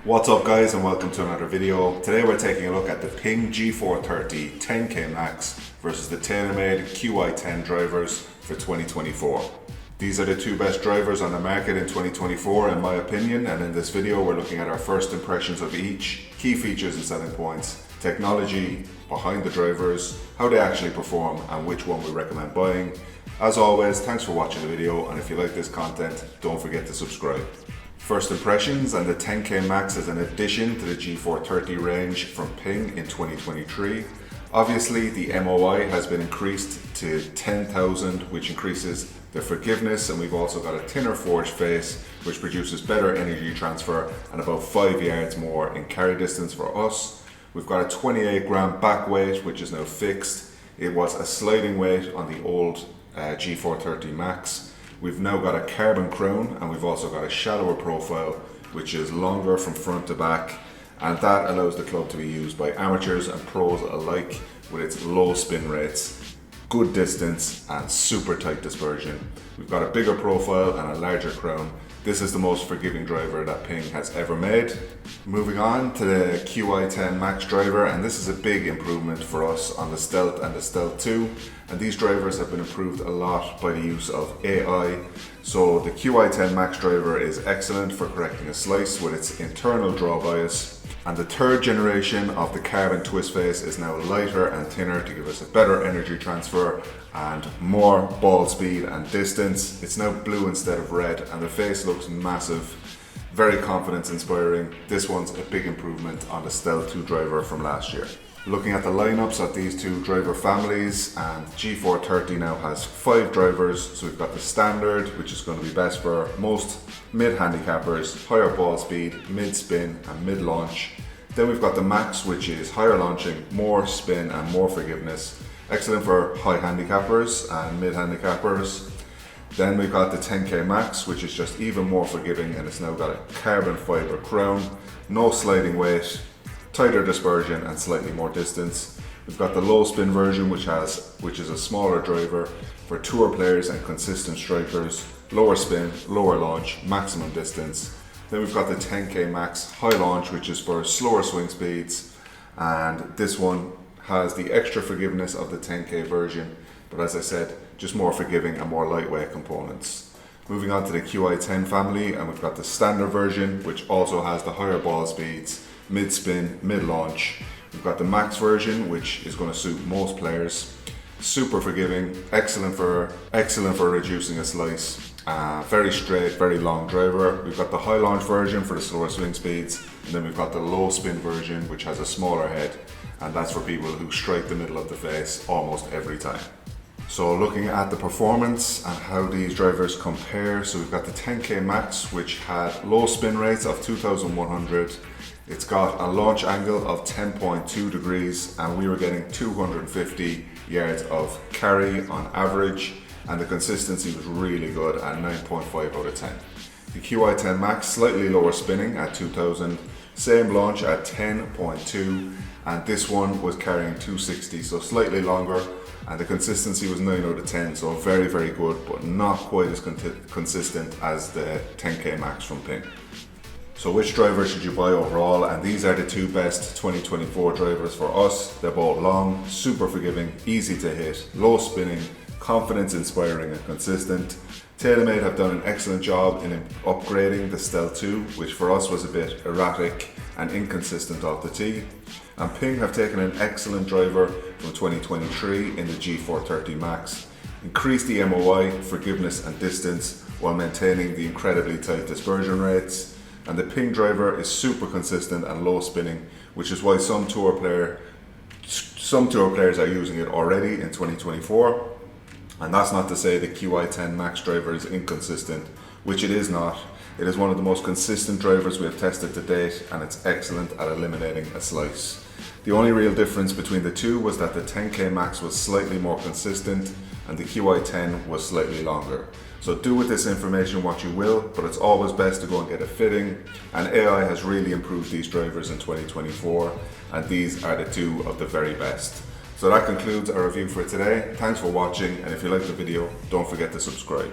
What's up guys, and welcome to another video. Today we're taking a look at the Ping G430 10k Max versus the Taylormade Qi10 drivers for 2024. These are the two best drivers on the market in 2024 in my opinion, and in this video we're looking at our first impressions of each, key features and selling points, technology behind the drivers, how they actually perform and which one we recommend buying. As always, thanks for watching the video, and if you like this content, don't forget to subscribe. First impressions, and the 10k Max is an addition to the G430 range from Ping in 2023. Obviously the MOI has been increased to 10,000, which increases the forgiveness, and we've also got a thinner forged face which produces better energy transfer and about 5 yards more in carry distance for us. We've got a 28 gram back weight which is now fixed. It was a sliding weight on the old G430 Max. We've now got a carbon crown, and we've also got a shallower profile which is longer from front to back, and that allows the club to be used by amateurs and pros alike with its low spin rates, good distance and super tight dispersion. We've got a bigger profile and a larger crown. This is the most forgiving driver that Ping has ever made. Moving on to the Qi10 Max driver, and this is a big improvement for us on the Stealth and the Stealth 2, and these drivers have been improved a lot by the use of AI. So the Qi10 Max driver is excellent for correcting a slice with its internal draw bias, and the third generation of the carbon twist face is now lighter and thinner to give us a better energy transfer and more ball speed and distance. It's now blue instead of red, and the face looks massive, very confidence inspiring. This one's a big improvement on the Stealth 2 driver from last year. Looking at the lineups of these two driver families, and G430 now has 5 drivers. So we've got the standard, which is going to be best for most mid-handicappers, higher ball speed, mid-spin and mid-launch. Then we've got the Max, which is higher launching, more spin and more forgiveness, excellent for high handicappers and mid-handicappers. Then we've got the 10k Max, which is just even more forgiving, and it's now got a carbon fiber crown, no sliding weight, tighter dispersion and slightly more distance. We've got the low spin version which is a smaller driver for tour players and consistent strikers, lower spin, lower launch, maximum distance. Then we've got the 10k Max high launch, which is for slower swing speeds, and this one has the extra forgiveness of the 10k version, but as I said, just more forgiving and more lightweight components. Moving on to the Qi10 family, and we've got the standard version which also has the higher ball speeds, mid-spin, mid-launch. We've got the Max version which is going to suit most players, super forgiving, excellent for reducing a slice, very straight, very long driver. We've got the high launch version for the slower swing speeds, and then we've got the low spin version which has a smaller head, and that's for people who strike the middle of the face almost every time. So looking at the performance and how these drivers compare, so we've got the 10k Max which had low spin rates of 2100. It's got a launch angle of 10.2 degrees, and we were getting 250 yards of carry on average, and the consistency was really good at 9.5 out of 10. The Qi10 Max slightly lower spinning at 2000, same launch at 10.2, and this one was carrying 260, so slightly longer, and the consistency was 9 out of 10, so very good, but not quite as consistent as the 10k Max from Ping. So which driver should you buy overall? And these are the two best 2024 drivers for us. They're both long, super forgiving, easy to hit, low spinning, confidence inspiring and consistent. Taylormade have done an excellent job in upgrading the Stealth 2, which for us was a bit erratic and inconsistent off the tee. And Ping have taken an excellent driver from 2023 in the G430 Max, increased the MOI, forgiveness and distance while maintaining the incredibly tight dispersion rates. And the Ping driver is super consistent and low spinning, which is why some tour players are using it already in 2024. And that's not to say the Qi10 Max driver is inconsistent, which it is not. It is one of the most consistent drivers we have tested to date, and it's excellent at eliminating a slice. The only real difference between the two was that the 10k Max was slightly more consistent and the Qi10 was slightly longer. So do with this information what you will, but it's always best to go and get a fitting, and AI has really improved these drivers in 2024, and these are the two of the very best. So that concludes our review for today. Thanks for watching, and if you liked the video, don't forget to subscribe.